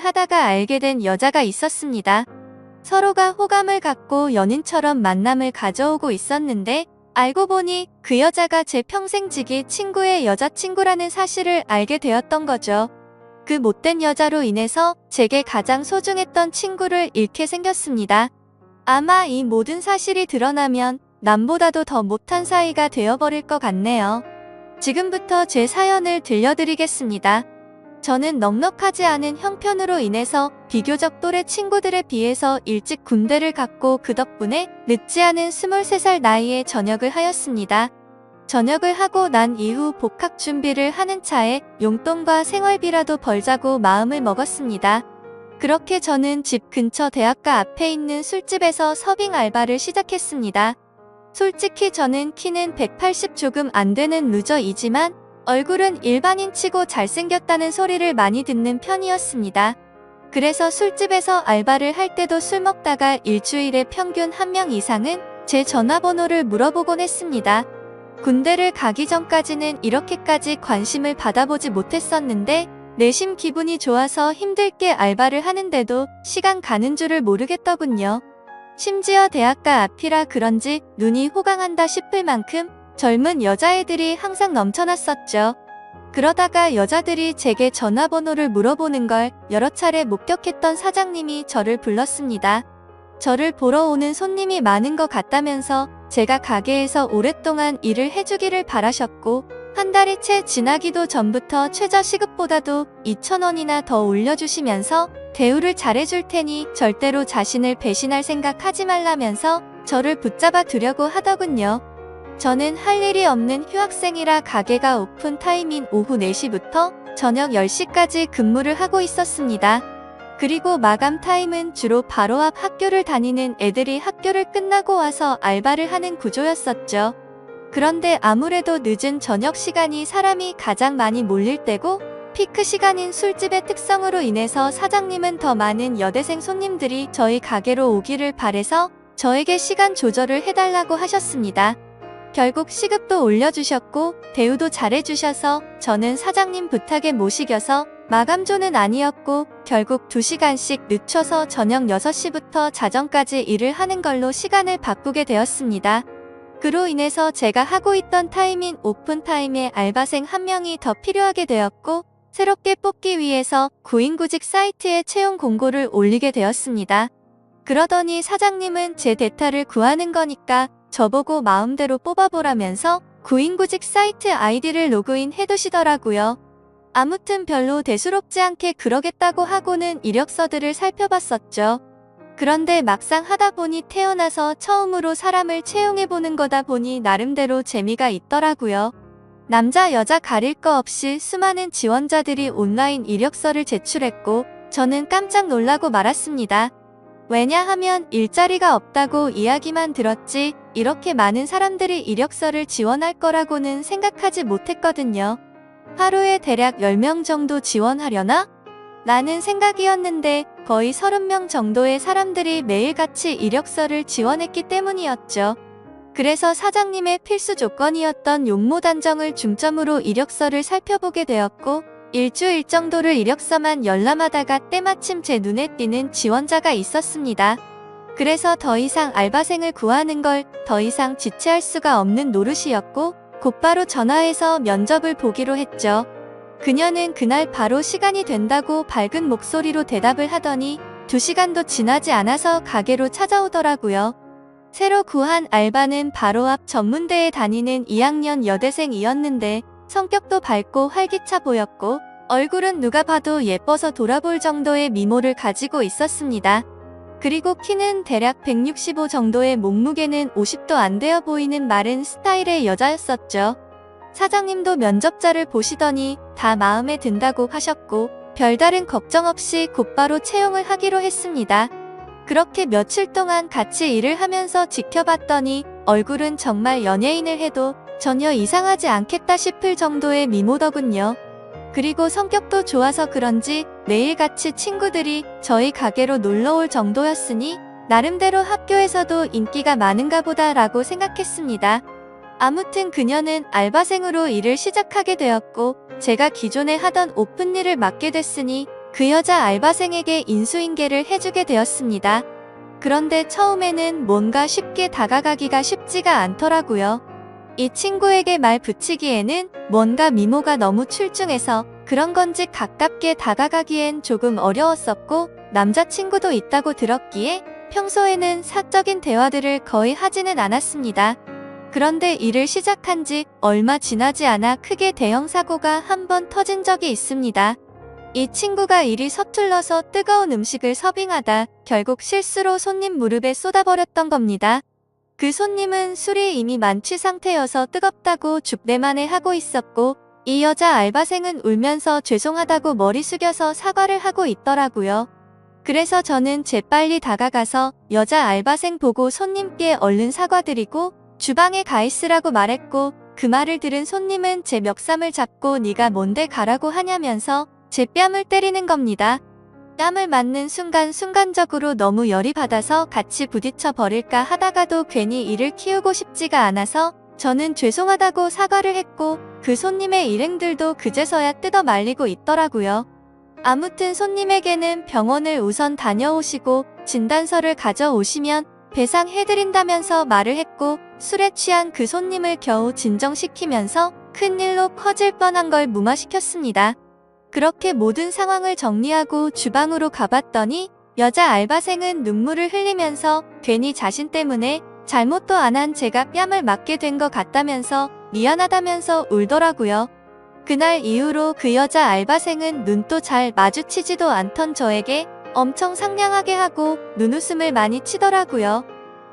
하다가 알게 된 여자가 있었습니다. 서로가 호감을 갖고 연인처럼 만남을 가져오고 있었는데 알고 보니 그 여자가 제 평생지기 친구의 여자친구라는 사실을 알게 되었던 거죠. 그 못된 여자로 인해서 제게 가장 소중했던 친구를 잃게 생겼습니다. 아마 이 모든 사실이 드러나면 남보다도 더 못한 사이가 되어버릴 것 같네요. 지금부터 제 사연을 들려드리겠습니다. 저는 넉넉하지 않은 형편으로 인해서 비교적 또래 친구들에 비해서 일찍 군대를 갔고 그 덕분에 늦지 않은 23살 나이에 전역을 하였습니다. 전역을 하고 난 이후 복학 준비를 하는 차에 용돈과 생활비라도 벌자고 마음을 먹었습니다. 그렇게 저는 집 근처 대학가 앞에 있는 술집에서 서빙 알바를 시작했습니다. 솔직히 저는 키는 180 조금 안 되는 루저이지만 얼굴은 일반인치고 잘생겼다는 소리를 많이 듣는 편이었습니다. 그래서 술집에서 알바를 할 때도 술 먹다가 일주일에 평균 1명 이상은 제 전화번호를 물어보곤 했습니다. 군대를 가기 전까지는 이렇게까지 관심을 받아보지 못했었는데 내심 기분이 좋아서 힘들게 알바를 하는데도 시간 가는 줄을 모르겠더군요. 심지어 대학가 앞이라 그런지 눈이 호강한다 싶을 만큼 젊은 여자애들이 항상 넘쳐났었죠. 그러다가 여자들이 제게 전화번호를 물어보는 걸 여러 차례 목격했던 사장님이 저를 불렀습니다. 저를 보러 오는 손님이 많은 것 같다면서 제가 가게에서 오랫동안 일을 해주기를 바라셨고 한 달이 채 지나기도 전부터 최저 시급보다도 2,000원이나 더 올려주시면서 대우를 잘해줄 테니 절대로 자신을 배신할 생각 하지 말라면서 저를 붙잡아 두려고 하더군요. 저는 할 일이 없는 휴학생이라 가게가 오픈 타임인 오후 4시부터 저녁 10시까지 근무를 하고 있었습니다. 그리고 마감 타임은 주로 바로 앞 학교를 다니는 애들이 학교를 끝나고 와서 알바를 하는 구조였었죠. 그런데 아무래도 늦은 저녁 시간이 사람이 가장 많이 몰릴 때고 피크 시간인 술집의 특성으로 인해서 사장님은 더 많은 여대생 손님들이 저희 가게로 오기를 바래서 저에게 시간 조절을 해달라고 하셨습니다. 결국 시급도 올려주셨고 대우도 잘해주셔서 저는 사장님 부탁에 못 이겨서 마감조는 아니었고 결국 2시간씩 늦춰서 저녁 6시부터 자정까지 일을 하는 걸로 시간을 바꾸게 되었습니다. 그로 인해서 제가 하고 있던 타임인 오픈타임에 알바생 1명이 더 필요하게 되었고 새롭게 뽑기 위해서 구인구직 사이트에 채용 공고를 올리게 되었습니다. 그러더니 사장님은 제 대타를 구하는 거니까 저보고 마음대로 뽑아보라면서 구인구직 사이트 아이디를 로그인 해두시더라고요. 아무튼 별로 대수롭지 않게 그러겠다고 하고는 이력서들을 살펴봤었죠. 그런데 막상 하다 보니 태어나서 처음으로 사람을 채용해보는 거다 보니 나름대로 재미가 있더라고요. 남자 여자 가릴 거 없이 수많은 지원자들이 온라인 이력서를 제출했고 저는 깜짝 놀라고 말았습니다. 왜냐하면 일자리가 없다고 이야기만 들었지 이렇게 많은 사람들이 이력서를 지원할 거라고는 생각하지 못했거든요. 하루에 대략 10명 정도 지원하려나? 라는 생각이었는데 거의 30명 정도의 사람들이 매일같이 이력서를 지원했기 때문이었죠. 그래서 사장님의 필수 조건이었던 용모 단정을 중점으로 이력서를 살펴보게 되었고 일주일 정도를 이력서만 열람하다가 때마침 제 눈에 띄는 지원자가 있었습니다. 그래서 더 이상 알바생을 구하는 걸 더 이상 지체할 수가 없는 노릇이었고 곧바로 전화해서 면접을 보기로 했죠. 그녀는 그날 바로 시간이 된다고 밝은 목소리로 대답을 하더니 2시간도 지나지 않아서 가게로 찾아오더라고요. 새로 구한 알바는 바로 앞 전문대에 다니는 2학년 여대생이었는데 성격도 밝고 활기차 보였고 얼굴은 누가 봐도 예뻐서 돌아볼 정도의 미모를 가지고 있었습니다. 그리고 키는 대략 165 정도의 몸무게는 50도 안 되어 보이는 마른 스타일의 여자였었죠. 사장님도 면접자를 보시더니 다 마음에 든다고 하셨고 별다른 걱정 없이 곧바로 채용을 하기로 했습니다. 그렇게 며칠 동안 같이 일을 하면서 지켜봤더니 얼굴은 정말 연예인을 해도 전혀 이상하지 않겠다 싶을 정도의 미모더군요. 그리고 성격도 좋아서 그런지 매일같이 친구들이 저희 가게로 놀러올 정도였으니 나름대로 학교에서도 인기가 많은가 보다 라고 생각했습니다. 아무튼 그녀는 알바생으로 일을 시작하게 되었고 제가 기존에 하던 오픈 일을 맡게 됐으니 그 여자 알바생에게 인수인계를 해주게 되었습니다. 그런데 처음에는 뭔가 쉽게 다가가기가 쉽지가 않더라고요. 이 친구에게 말 붙이기에는 뭔가 미모가 너무 출중해서 그런 건지 가깝게 다가가기엔 조금 어려웠었고, 남자친구도 있다고 들었기에 평소에는 사적인 대화들을 거의 하지는 않았습니다. 그런데 일을 시작한 지 얼마 지나지 않아 크게 대형 사고가 한 번 터진 적이 있습니다. 이 친구가 일이 서툴러서 뜨거운 음식을 서빙하다 결국 실수로 손님 무릎에 쏟아버렸던 겁니다. 그 손님은 술이 이미 만취 상태여서 뜨겁다고 죽대만에 하고 있었고, 이 여자 알바생은 울면서 죄송하다고 머리 숙여서 사과를 하고 있더라고요. 그래서 저는 재빨리 다가가서 여자 알바생 보고 손님께 얼른 사과드리고 주방에 가 있으라고 말했고, 그 말을 들은 손님은 제 멱살을 잡고 네가 뭔데 가라고 하냐면서 제 뺨을 때리는 겁니다. 뺨을 맞는 순간적으로 너무 열이 받아서 같이 부딪혀 버릴까 하다가도 괜히 일을 키우고 싶지가 않아서 저는 죄송하다고 사과를 했고, 그 손님의 일행들도 그제서야 뜯어 말리고 있더라고요. 아무튼 손님에게는 병원을 우선 다녀오시고 진단서를 가져오시면 배상해드린다면서 말을 했고, 술에 취한 그 손님을 겨우 진정시키면서 큰일로 커질 뻔한 걸 무마시켰습니다. 그렇게 모든 상황을 정리하고 주방으로 가봤더니 여자 알바생은 눈물을 흘리면서 괜히 자신 때문에 잘못도 안 한 제가 뺨을 맞게 된 것 같다면서 미안하다면서 울더라고요. 그날 이후로 그 여자 알바생은 눈도 잘 마주치지도 않던 저에게 엄청 상냥하게 하고 눈웃음을 많이 치더라고요.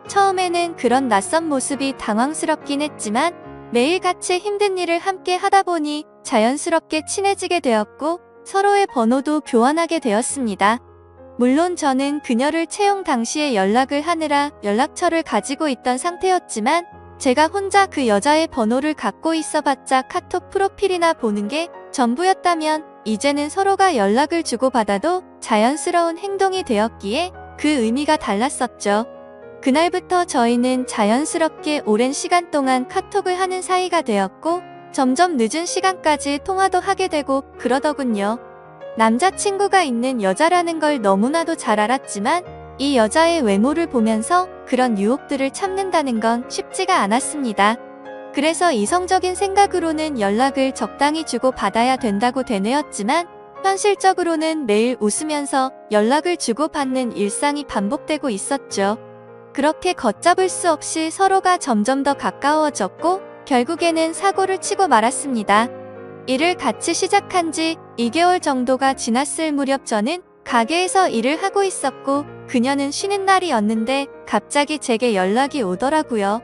처음에는 그런 낯선 모습이 당황스럽긴 했지만 매일 같이 힘든 일을 함께 하다 보니 자연스럽게 친해지게 되었고 서로의 번호도 교환하게 되었습니다. 물론 저는 그녀를 채용 당시에 연락을 하느라 연락처를 가지고 있던 상태였지만 제가 혼자 그 여자의 번호를 갖고 있어봤자 카톡 프로필이나 보는 게 전부였다면 이제는 서로가 연락을 주고받아도 자연스러운 행동이 되었기에 그 의미가 달랐었죠. 그날부터 저희는 자연스럽게 오랜 시간 동안 카톡을 하는 사이가 되었고 점점 늦은 시간까지 통화도 하게 되고 그러더군요. 남자친구가 있는 여자라는 걸 너무나도 잘 알았지만 이 여자의 외모를 보면서 그런 유혹들을 참는다는 건 쉽지가 않았습니다. 그래서 이성적인 생각으로는 연락을 적당히 주고 받아야 된다고 되뇌었지만 현실적으로는 매일 웃으면서 연락을 주고받는 일상이 반복되고 있었죠. 그렇게 걷잡을 수 없이 서로가 점점 더 가까워졌고 결국에는 사고를 치고 말았습니다. 일을 같이 시작한 지 2개월 정도가 지났을 무렵 저는 가게에서 일을 하고 있었고 그녀는 쉬는 날이었는데 갑자기 제게 연락이 오더라고요.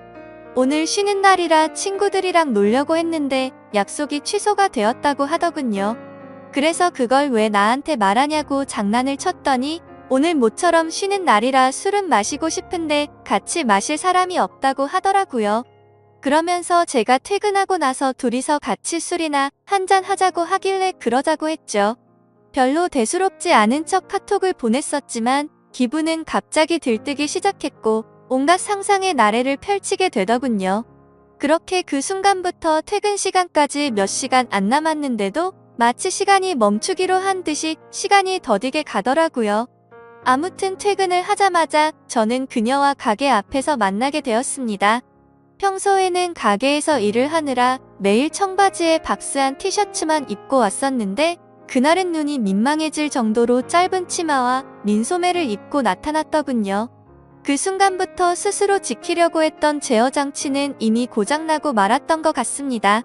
오늘 쉬는 날이라 친구들이랑 놀려고 했는데 약속이 취소가 되었다고 하더군요. 그래서 그걸 왜 나한테 말하냐고 장난을 쳤더니 오늘 모처럼 쉬는 날이라 술은 마시고 싶은데 같이 마실 사람이 없다고 하더라고요. 그러면서 제가 퇴근하고 나서 둘이서 같이 술이나 한잔 하자고 하길래 그러자고 했죠. 별로 대수롭지 않은 척 카톡을 보냈었지만 기분은 갑자기 들뜨기 시작했고 온갖 상상의 나래를 펼치게 되더군요. 그렇게 그 순간부터 퇴근 시간까지 몇 시간 안 남았는데도 마치 시간이 멈추기로 한 듯이 시간이 더디게 가더라고요. 아무튼 퇴근을 하자마자 저는 그녀와 가게 앞에서 만나게 되었습니다. 평소에는 가게에서 일을 하느라 매일 청바지에 박스한 티셔츠만 입고 왔었는데 그날은 눈이 민망해질 정도로 짧은 치마와 민소매를 입고 나타났더군요. 그 순간부터 스스로 지키려고 했던 제어 장치는 이미 고장나고 말았던 것 같습니다.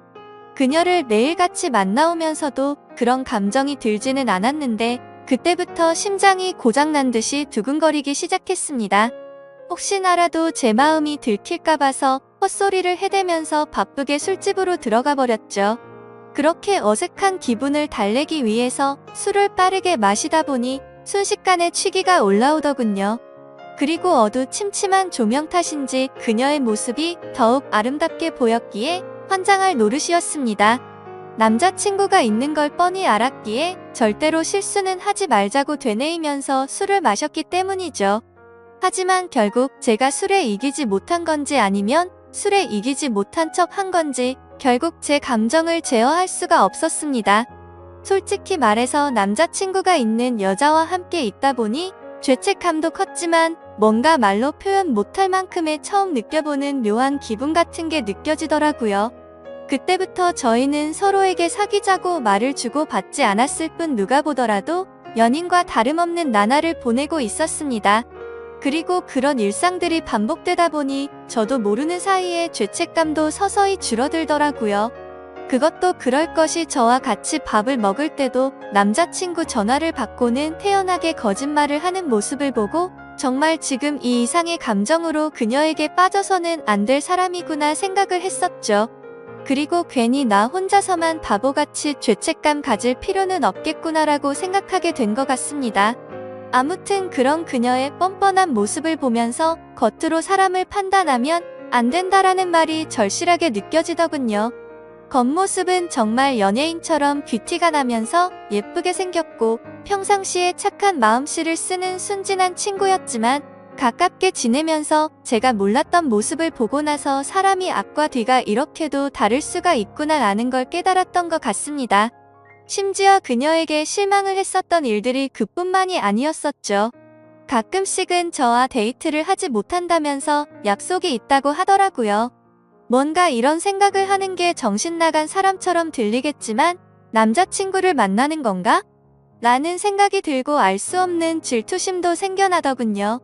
그녀를 매일같이 만나오면서도 그런 감정이 들지는 않았는데 그때부터 심장이 고장난 듯이 두근거리기 시작했습니다. 혹시나라도 제 마음이 들킬까 봐서 헛소리를 해대면서 바쁘게 술집으로 들어가 버렸죠. 그렇게 어색한 기분을 달래기 위해서 술을 빠르게 마시다 보니 순식간에 취기가 올라오더군요. 그리고 어두침침한 조명 탓인지 그녀의 모습이 더욱 아름답게 보였기에 환장할 노릇이었습니다. 남자친구가 있는 걸 뻔히 알았기에 절대로 실수는 하지 말자고 되뇌이면서 술을 마셨기 때문이죠. 하지만 결국 제가 술에 이기지 못한 건지 아니면 술에 이기지 못한 척 한 건지 결국 제 감정을 제어할 수가 없었습니다. 솔직히 말해서 남자친구가 있는 여자와 함께 있다 보니 죄책감도 컸지만 뭔가 말로 표현 못할 만큼의 처음 느껴보는 묘한 기분 같은 게 느껴지더라고요. 그때부터 저희는 서로에게 사귀자고 말을 주고 받지 않았을 뿐 누가 보더라도 연인과 다름없는 나날을 보내고 있었습니다. 그리고 그런 일상들이 반복되다 보니 저도 모르는 사이에 죄책감도 서서히 줄어들더라고요. 그것도 그럴 것이 저와 같이 밥을 먹을 때도 남자친구 전화를 받고는 태연하게 거짓말을 하는 모습을 보고 정말 지금 이 이상의 감정으로 그녀에게 빠져서는 안 될 사람이구나 생각을 했었죠. 그리고 괜히 나 혼자서만 바보같이 죄책감 가질 필요는 없겠구나라고 생각하게 된 것 같습니다. 아무튼 그런 그녀의 뻔뻔한 모습을 보면서 겉으로 사람을 판단하면 안 된다라는 말이 절실하게 느껴지더군요. 겉모습은 정말 연예인처럼 귀티가 나면서 예쁘게 생겼고 평상시에 착한 마음씨를 쓰는 순진한 친구였지만 가깝게 지내면서 제가 몰랐던 모습을 보고 나서 사람이 앞과 뒤가 이렇게도 다를 수가 있구나라는 걸 깨달았던 것 같습니다. 심지어 그녀에게 실망을 했었던 일들이 그뿐만이 아니었었죠. 가끔씩은 저와 데이트를 하지 못한다면서 약속이 있다고 하더라고요. 뭔가 이런 생각을 하는 게 정신나간 사람처럼 들리겠지만 남자친구를 만나는 건가? 라는 생각이 들고 알 수 없는 질투심도 생겨나더군요.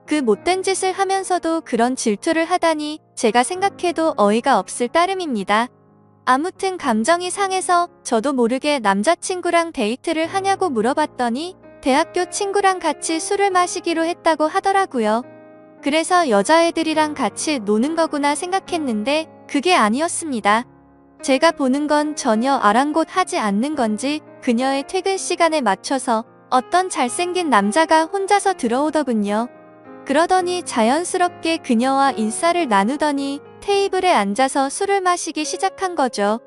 그 못된 짓을 하면서도 그런 질투를 하다니 제가 생각해도 어이가 없을 따름입니다. 아무튼 감정이 상해서 저도 모르게 남자친구랑 데이트를 하냐고 물어봤더니 대학교 친구랑 같이 술을 마시기로 했다고 하더라고요. 그래서 여자애들이랑 같이 노는 거구나 생각했는데 그게 아니었습니다. 제가 보는 건 전혀 아랑곳하지 않는 건지 그녀의 퇴근 시간에 맞춰서 어떤 잘생긴 남자가 혼자서 들어오더군요. 그러더니 자연스럽게 그녀와 인사를 나누더니 테이블에 앉아서 술을 마시기 시작한 거죠.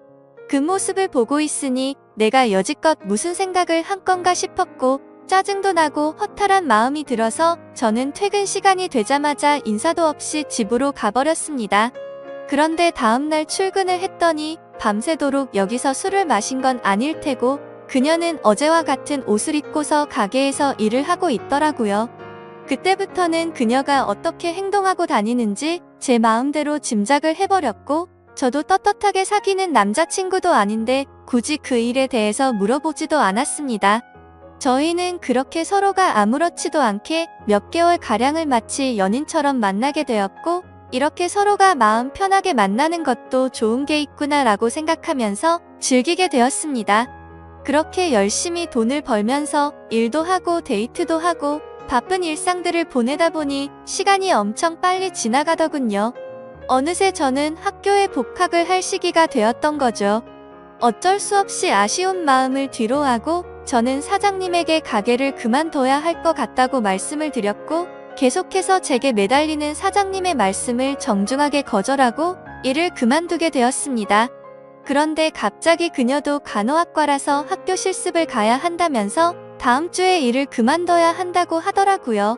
그 모습을 보고 있으니 내가 여지껏 무슨 생각을 한 건가 싶었고 짜증도 나고 허탈한 마음이 들어서 저는 퇴근 시간이 되자마자 인사도 없이 집으로 가버렸습니다. 그런데 다음날 출근을 했더니 밤새도록 여기서 술을 마신 건 아닐 테고 그녀는 어제와 같은 옷을 입고서 가게에서 일을 하고 있더라고요. 그때부터는 그녀가 어떻게 행동하고 다니는지 제 마음대로 짐작을 해버렸고 저도 떳떳하게 사귀는 남자친구도 아닌데 굳이 그 일에 대해서 물어보지도 않았습니다. 저희는 그렇게 서로가 아무렇지도 않게 몇 개월가량을 마치 연인처럼 만나게 되었고 이렇게 서로가 마음 편하게 만나는 것도 좋은 게 있구나라고 생각하면서 즐기게 되었습니다. 그렇게 열심히 돈을 벌면서 일도 하고 데이트도 하고 바쁜 일상들을 보내다 보니 시간이 엄청 빨리 지나가더군요. 어느새 저는 학교에 복학을 할 시기가 되었던 거죠. 어쩔 수 없이 아쉬운 마음을 뒤로하고 저는 사장님에게 가게를 그만둬야 할 것 같다고 말씀을 드렸고 계속해서 제게 매달리는 사장님의 말씀을 정중하게 거절하고 일을 그만두게 되었습니다. 그런데 갑자기 그녀도 간호학과라서 학교 실습을 가야 한다면서 다음 주에 일을 그만둬야 한다고 하더라고요.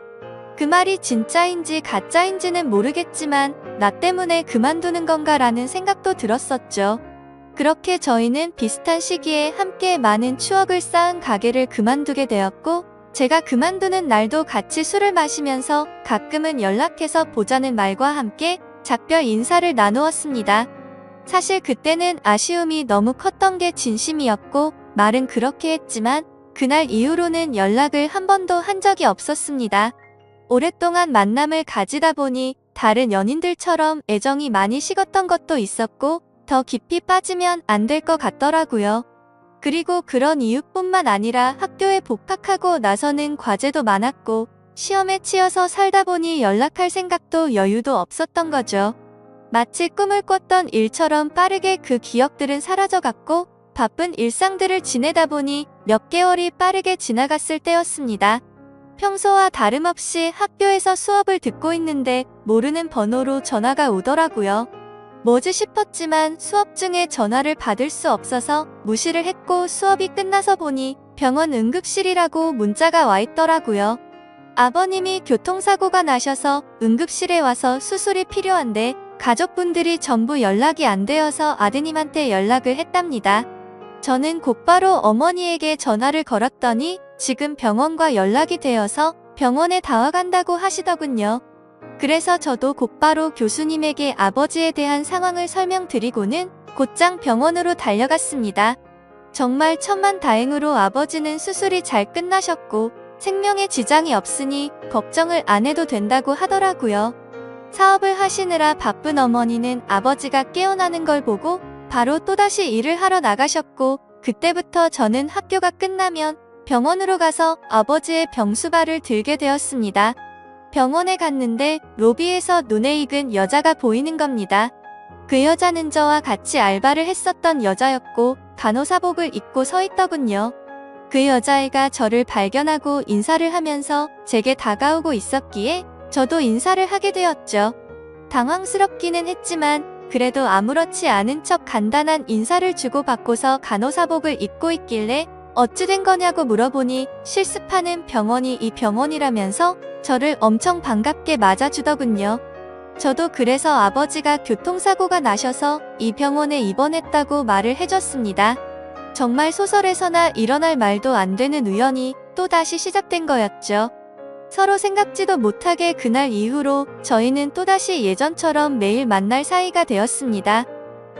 그 말이 진짜인지 가짜인지는 모르겠지만 나 때문에 그만두는 건가라는 생각도 들었었죠. 그렇게 저희는 비슷한 시기에 함께 많은 추억을 쌓은 가게를 그만두게 되었고 제가 그만두는 날도 같이 술을 마시면서 가끔은 연락해서 보자는 말과 함께 작별 인사를 나누었습니다. 사실 그때는 아쉬움이 너무 컸던 게 진심이었고 말은 그렇게 했지만 그날 이후로는 연락을 한 번도 한 적이 없었습니다. 오랫동안 만남을 가지다 보니 다른 연인들처럼 애정이 많이 식었던 것도 있었고 더 깊이 빠지면 안 될 것 같더라고요. 그리고 그런 이유뿐만 아니라 학교에 복학하고 나서는 과제도 많았고 시험에 치여서 살다 보니 연락할 생각도 여유도 없었던 거죠. 마치 꿈을 꿨던 일처럼 빠르게 그 기억들은 사라져갔고 바쁜 일상들을 지내다 보니 몇 개월이 빠르게 지나갔을 때였습니다. 평소와 다름없이 학교에서 수업을 듣고 있는데 모르는 번호로 전화가 오더라고요. 뭐지 싶었지만 수업 중에 전화를 받을 수 없어서 무시를 했고 수업이 끝나서 보니 병원 응급실이라고 문자가 와 있더라고요. 아버님이 교통사고가 나셔서 응급실에 와서 수술이 필요한데 가족분들이 전부 연락이 안 되어서 아드님한테 연락을 했답니다. 저는 곧바로 어머니에게 전화를 걸었더니 지금 병원과 연락이 되어서 병원에 다와간다고 하시더군요. 그래서 저도 곧바로 교수님에게 아버지에 대한 상황을 설명드리고는 곧장 병원으로 달려갔습니다. 정말 천만다행으로 아버지는 수술이 잘 끝나셨고 생명에 지장이 없으니 걱정을 안 해도 된다고 하더라고요. 사업을 하시느라 바쁜 어머니는 아버지가 깨어나는 걸 보고 바로 또다시 일을 하러 나가셨고, 그때부터 저는 학교가 끝나면 병원으로 가서 아버지의 병수발을 들게 되었습니다. 병원에 갔는데 로비에서 눈에 익은 여자가 보이는 겁니다. 그 여자는 저와 같이 알바를 했었던 여자였고 간호사복을 입고 서 있더군요. 그 여자애가 저를 발견하고 인사를 하면서 제게 다가오고 있었기에 저도 인사를 하게 되었죠. 당황스럽기는 했지만 그래도 아무렇지 않은 척 간단한 인사를 주고받고서 간호사복을 입고 있길래 어찌 된 거냐고 물어보니 실습하는 병원이 이 병원이라면서 저를 엄청 반갑게 맞아주더군요. 저도 그래서 아버지가 교통사고가 나셔서 이 병원에 입원했다고 말을 해줬습니다. 정말 소설에서나 일어날 말도 안 되는 우연이 또다시 시작된 거였죠. 서로 생각지도 못하게 그날 이후로 저희는 또다시 예전처럼 매일 만날 사이가 되었습니다.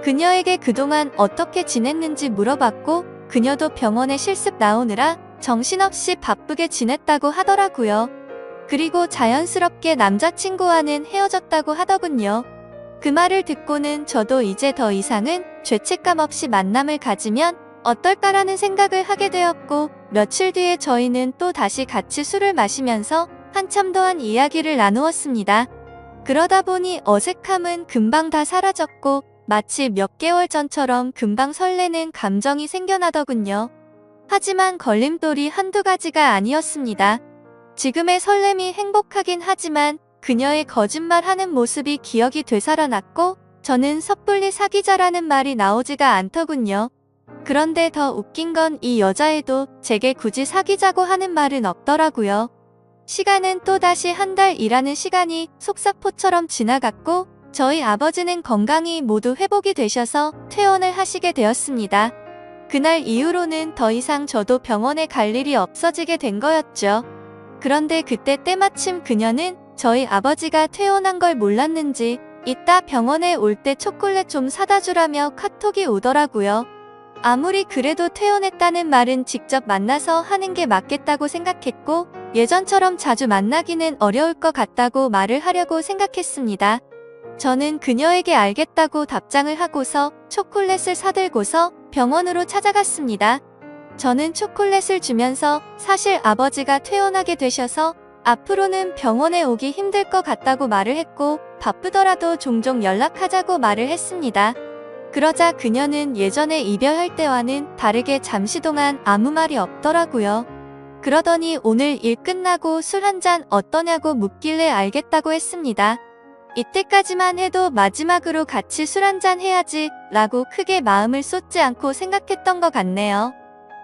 그녀에게 그동안 어떻게 지냈는지 물어봤고 그녀도 병원에 실습 나오느라 정신없이 바쁘게 지냈다고 하더라고요. 그리고 자연스럽게 남자친구와는 헤어졌다고 하더군요. 그 말을 듣고는 저도 이제 더 이상은 죄책감 없이 만남을 가지면 어떨까라는 생각을 하게 되었고, 며칠 뒤에 저희는 또 다시 같이 술을 마시면서 한참 더한 이야기를 나누었습니다. 그러다 보니 어색함은 금방 다 사라졌고 마치 몇 개월 전처럼 금방 설레는 감정이 생겨나더군요. 하지만 걸림돌이 한두 가지가 아니었습니다. 지금의 설렘이 행복하긴 하지만 그녀의 거짓말하는 모습이 기억이 되살아났고 저는 섣불리 사귀자라는 말이 나오지가 않더군요. 그런데 더 웃긴 건 이 여자애도 제게 굳이 사귀자고 하는 말은 없더라고요. 시간은 또다시 한 달 일하는 시간이 속사포처럼 지나갔고 저희 아버지는 건강이 모두 회복이 되셔서 퇴원을 하시게 되었습니다. 그날 이후로는 더 이상 저도 병원에 갈 일이 없어지게 된 거였죠. 그런데 그때 때마침 그녀는 저희 아버지가 퇴원한 걸 몰랐는지 이따 병원에 올 때 초콜릿 좀 사다 주라며 카톡이 오더라고요. 아무리 그래도 퇴원했다는 말은 직접 만나서 하는 게 맞겠다고 생각했고 예전처럼 자주 만나기는 어려울 것 같다고 말을 하려고 생각했습니다. 저는 그녀에게 알겠다고 답장을 하고서 초콜릿을 사들고서 병원으로 찾아갔습니다. 저는 초콜릿을 주면서 사실 아버지가 퇴원하게 되셔서 앞으로는 병원에 오기 힘들 것 같다고 말을 했고 바쁘더라도 종종 연락하자고 말을 했습니다. 그러자 그녀는 예전에 이별할 때와는 다르게 잠시 동안 아무 말이 없더라고요. 그러더니 오늘 일 끝나고 술 한잔 어떠냐고 묻길래 알겠다고 했습니다. 이때까지만 해도 마지막으로 같이 술 한잔 해야지 라고 크게 마음을 쏟지 않고 생각했던 것 같네요.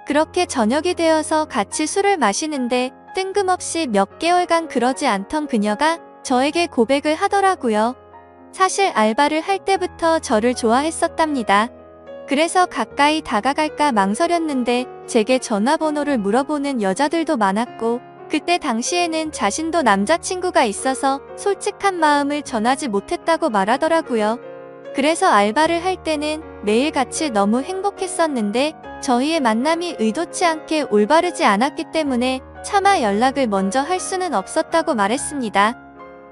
그렇게 저녁이 되어서 같이 술을 마시는데 뜬금없이 몇 개월간 그러지 않던 그녀가 저에게 고백을 하더라고요. 사실 알바를 할 때부터 저를 좋아했었답니다. 그래서 가까이 다가갈까 망설였는데 제게 전화번호를 물어보는 여자들도 많았고 그때 당시에는 자신도 남자친구가 있어서 솔직한 마음을 전하지 못했다고 말하더라고요. 그래서 알바를 할 때는 매일같이 너무 행복했었는데 저희의 만남이 의도치 않게 올바르지 않았기 때문에 차마 연락을 먼저 할 수는 없었다고 말했습니다.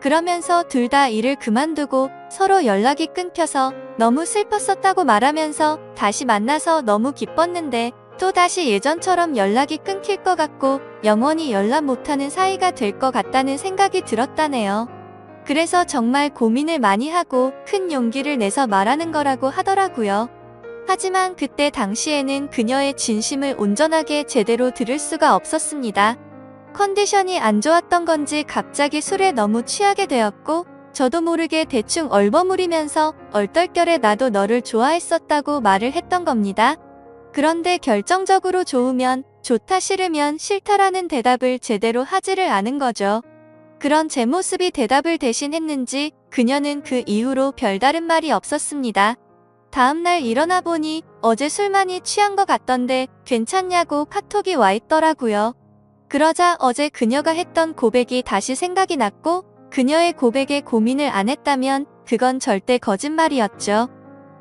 그러면서 둘 다 일을 그만두고 서로 연락이 끊겨서 너무 슬펐었다고 말하면서 다시 만나서 너무 기뻤는데 또 다시 예전처럼 연락이 끊길 것 같고 영원히 연락 못하는 사이가 될 것 같다는 생각이 들었다네요. 그래서 정말 고민을 많이 하고 큰 용기를 내서 말하는 거라고 하더라고요. 하지만 그때 당시에는 그녀의 진심을 온전하게 제대로 들을 수가 없었습니다. 컨디션이 안 좋았던 건지 갑자기 술에 너무 취하게 되었고 저도 모르게 대충 얼버무리면서 얼떨결에 나도 너를 좋아했었다고 말을 했던 겁니다. 그런데 결정적으로 좋으면 좋다 싫으면 싫다라는 대답을 제대로 하지를 않은 거죠. 그런 제 모습이 대답을 대신 했는지 그녀는 그 이후로 별다른 말이 없었습니다. 다음날 일어나 보니 어제 술 많이 취한 것 같던데 괜찮냐고 카톡이 와 있더라고요. 그러자 어제 그녀가 했던 고백이 다시 생각이 났고 그녀의 고백에 고민을 안 했다면 그건 절대 거짓말이었죠.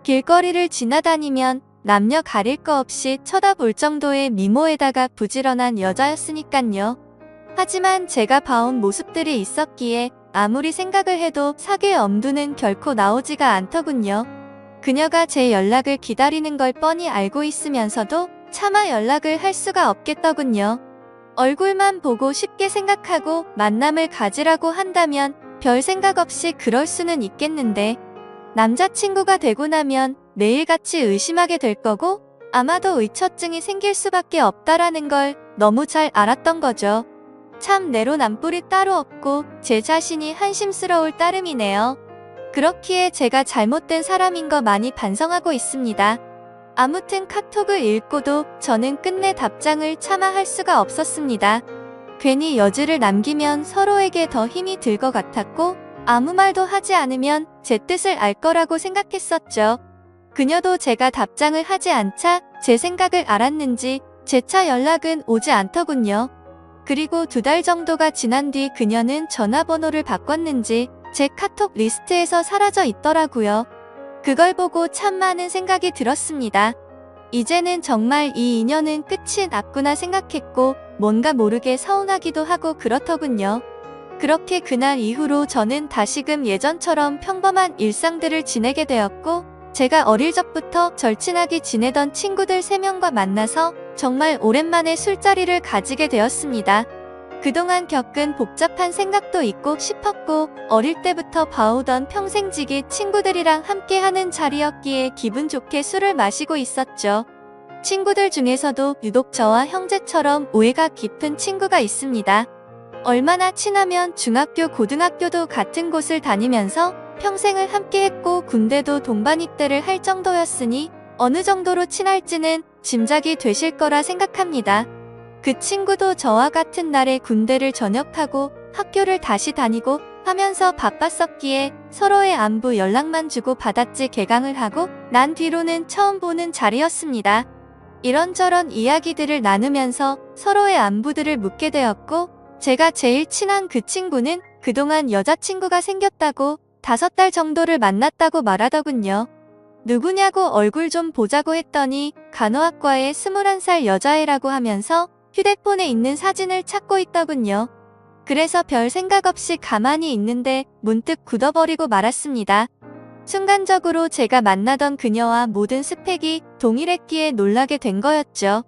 길거리를 지나다니면 남녀 가릴 거 없이 쳐다볼 정도의 미모에다가 부지런한 여자였으니깐요. 하지만 제가 봐온 모습들이 있었기에 아무리 생각을 해도 사귈 엄두는 결코 나오지가 않더군요. 그녀가 제 연락을 기다리는 걸 뻔히 알고 있으면서도 차마 연락을 할 수가 없겠더군요. 얼굴만 보고 쉽게 생각하고 만남을 가지라고 한다면 별 생각 없이 그럴 수는 있겠는데 남자친구가 되고 나면 매일같이 의심하게 될 거고 아마도 의처증이 생길 수밖에 없다라는 걸 너무 잘 알았던 거죠. 참 내로남불이 따로 없고 제 자신이 한심스러울 따름이네요. 그렇기에 제가 잘못된 사람인 거 많이 반성하고 있습니다. 아무튼 카톡을 읽고도 저는 끝내 답장을 차마 할 수가 없었습니다. 괜히 여지를 남기면 서로에게 더 힘이 들 것 같았고 아무 말도 하지 않으면 제 뜻을 알 거라고 생각했었죠. 그녀도 제가 답장을 하지 않자 제 생각을 알았는지 재차 연락은 오지 않더군요. 그리고 2달 정도가 지난 뒤 그녀는 전화번호를 바꿨는지 제 카톡 리스트에서 사라져 있더라고요. 그걸 보고 참 많은 생각이 들었습니다. 이제는 정말 이 인연은 끝이 났구나 생각했고 뭔가 모르게 서운하기도 하고 그렇더군요. 그렇게 그날 이후로 저는 다시금 예전처럼 평범한 일상들을 지내게 되었고 제가 어릴 적부터 절친하게 지내던 친구들 3명과 만나서 정말 오랜만에 술자리를 가지게 되었습니다. 그동안 겪은 복잡한 생각도 있고 싶었고 어릴 때부터 봐오던 평생지기 친구들이랑 함께하는 자리였기에 기분 좋게 술을 마시고 있었죠. 친구들 중에서도 유독 저와 형제처럼 오해가 깊은 친구가 있습니다. 얼마나 친하면 중학교, 고등학교도 같은 곳을 다니면서 평생을 함께했고 군대도 동반 입대를 할 정도였으니 어느 정도로 친할지는 짐작이 되실 거라 생각합니다. 그 친구도 저와 같은 날에 군대를 전역하고 학교를 다시 다니고 하면서 바빴었기에 서로의 안부 연락만 주고 받았지 개강을 하고 난 뒤로는 처음 보는 자리였습니다. 이런저런 이야기들을 나누면서 서로의 안부들을 묻게 되었고 제가 제일 친한 그 친구는 그동안 여자친구가 생겼다고 5달 정도를 만났다고 말하더군요. 누구냐고 얼굴 좀 보자고 했더니 간호학과의 21살 여자애라고 하면서 휴대폰에 있는 사진을 찾고 있더군요. 그래서 별 생각 없이 가만히 있는데 문득 굳어버리고 말았습니다. 순간적으로 제가 만나던 그녀와 모든 스펙이 동일했기에 놀라게 된 거였죠.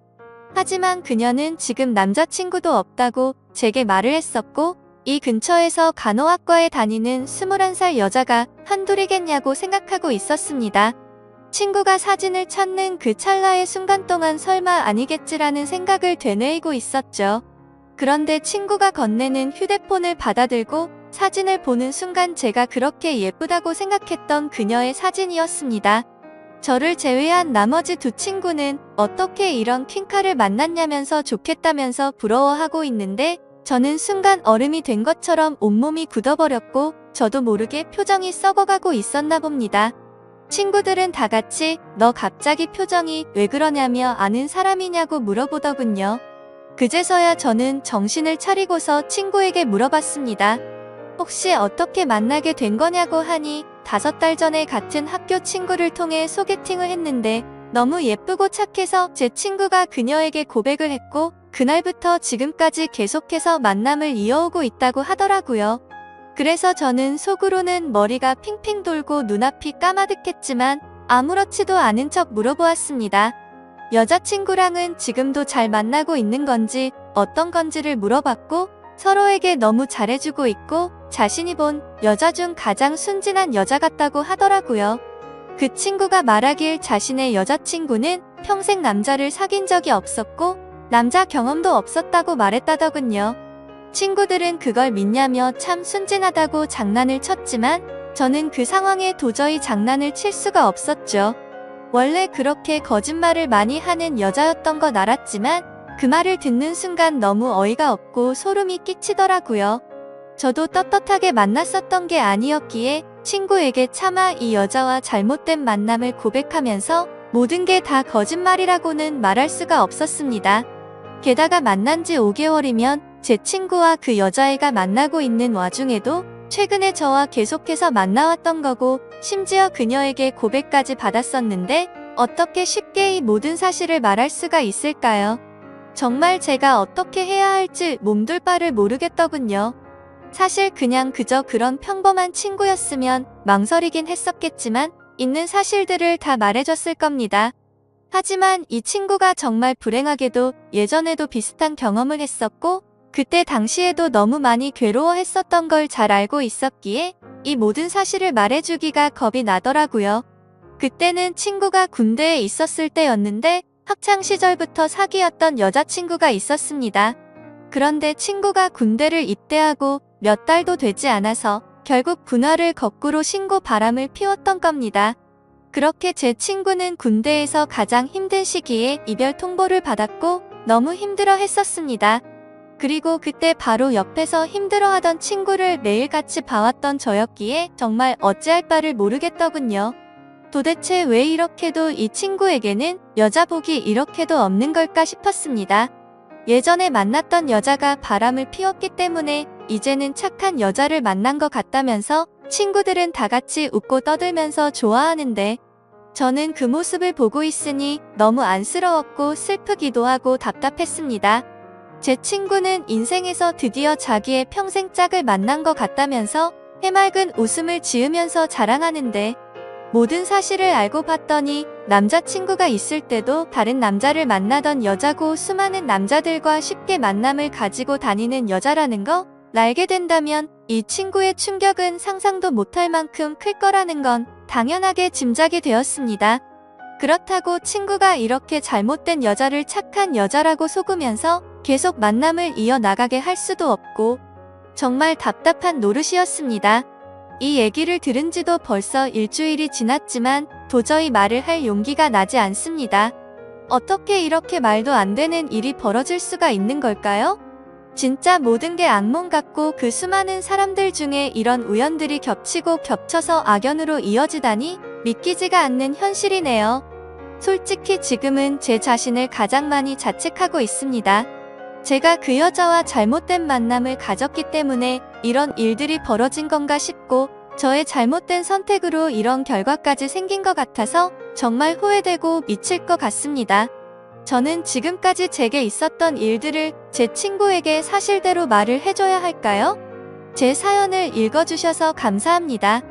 하지만 그녀는 지금 남자친구도 없다고 제게 말을 했었고 이 근처에서 간호학과에 다니는 21살 여자가 한둘이겠냐고 생각하고 있었습니다. 친구가 사진을 찾는 그 찰나의 순간 동안 설마 아니겠지라는 생각을 되뇌이고 있었죠. 그런데 친구가 건네는 휴대폰을 받아들고 사진을 보는 순간 제가 그렇게 예쁘다고 생각했던 그녀의 사진이었습니다. 저를 제외한 나머지 2 친구는 어떻게 이런 퀸카를 만났냐면서 좋겠다면서 부러워하고 있는데 저는 순간 얼음이 된 것처럼 온몸이 굳어버렸고 저도 모르게 표정이 썩어가고 있었나 봅니다. 친구들은 다 같이 너 갑자기 표정이 왜 그러냐며 아는 사람이냐고 물어보더군요. 그제서야 저는 정신을 차리고서 친구에게 물어봤습니다. 혹시 어떻게 만나게 된 거냐고 하니 5달 전에 같은 학교 친구를 통해 소개팅을 했는데 너무 예쁘고 착해서 제 친구가 그녀에게 고백을 했고 그날부터 지금까지 계속해서 만남을 이어오고 있다고 하더라고요. 그래서 저는 속으로는 머리가 핑핑 돌고 눈앞이 까마득했지만 아무렇지도 않은 척 물어보았습니다. 여자친구랑은 지금도 잘 만나고 있는 건지 어떤 건지를 물어봤고 서로에게 너무 잘해주고 있고 자신이 본 여자 중 가장 순진한 여자 같다고 하더라고요. 그 친구가 말하길 자신의 여자친구는 평생 남자를 사귄 적이 없었고 남자 경험도 없었다고 말했다더군요. 친구들은 그걸 믿냐며 참 순진하다고 장난을 쳤지만 저는 그 상황에 도저히 장난을 칠 수가 없었죠. 원래 그렇게 거짓말을 많이 하는 여자였던 건 알았지만 그 말을 듣는 순간 너무 어이가 없고 소름이 끼치더라고요. 저도 떳떳하게 만났었던 게 아니었기에 친구에게 차마 이 여자와 잘못된 만남을 고백하면서 모든 게 다 거짓말이라고는 말할 수가 없었습니다. 게다가 만난 지 5개월이면 제 친구와 그 여자애가 만나고 있는 와중에도 최근에 저와 계속해서 만나왔던 거고 심지어 그녀에게 고백까지 받았었는데 어떻게 쉽게 이 모든 사실을 말할 수가 있을까요? 정말 제가 어떻게 해야 할지 몸둘 바를 모르겠더군요. 사실 그냥 그저 그런 평범한 친구였으면 망설이긴 했었겠지만 있는 사실들을 다 말해줬을 겁니다. 하지만 이 친구가 정말 불행하게도 예전에도 비슷한 경험을 했었고 그때 당시에도 너무 많이 괴로워했었던 걸 잘 알고 있었기에 이 모든 사실을 말해주기가 겁이 나더라고요. 그때는 친구가 군대에 있었을 때였는데 학창 시절부터 사귀었던 여자친구가 있었습니다. 그런데 친구가 군대를 입대하고 몇 달도 되지 않아서 결국 분화를 거꾸로 신고 바람을 피웠던 겁니다. 그렇게 제 친구는 군대에서 가장 힘든 시기에 이별 통보를 받았고 너무 힘들어 했었습니다. 그리고 그때 바로 옆에서 힘들어하던 친구를 매일 같이 봐왔던 저였기에 정말 어찌할 바를 모르겠더군요. 도대체 왜 이렇게도 이 친구에게는 여자 복이 이렇게도 없는 걸까 싶었습니다. 예전에 만났던 여자가 바람을 피웠기 때문에 이제는 착한 여자를 만난 것 같다면서 친구들은 다 같이 웃고 떠들면서 좋아하는데 저는 그 모습을 보고 있으니 너무 안쓰러웠고 슬프기도 하고 답답했습니다. 제 친구는 인생에서 드디어 자기의 평생 짝을 만난 것 같다면서 해맑은 웃음을 지으면서 자랑하는데 모든 사실을 알고 봤더니 남자친구가 있을 때도 다른 남자를 만나던 여자고 수많은 남자들과 쉽게 만남을 가지고 다니는 여자라는 거 알게 된다면 이 친구의 충격은 상상도 못할 만큼 클 거라는 건 당연하게 짐작이 되었습니다. 그렇다고 친구가 이렇게 잘못된 여자를 착한 여자라고 속으면서 계속 만남을 이어나가게 할 수도 없고 정말 답답한 노릇이었습니다. 이 얘기를 들은 지도 벌써 일주일이 지났지만 도저히 말을 할 용기가 나지 않습니다. 어떻게 이렇게 말도 안 되는 일이 벌어질 수가 있는 걸까요? 진짜 모든 게 악몽 같고 그 수많은 사람들 중에 이런 우연들이 겹치고 겹쳐서 악연으로 이어지다니 믿기지가 않는 현실이네요. 솔직히 지금은 제 자신을 가장 많이 자책하고 있습니다. 제가 그 여자와 잘못된 만남을 가졌기 때문에 이런 일들이 벌어진 건가 싶고 저의 잘못된 선택으로 이런 결과까지 생긴 것 같아서 정말 후회되고 미칠 것 같습니다. 저는 지금까지 제게 있었던 일들을 제 친구에게 사실대로 말을 해줘야 할까요? 제 사연을 읽어주셔서 감사합니다.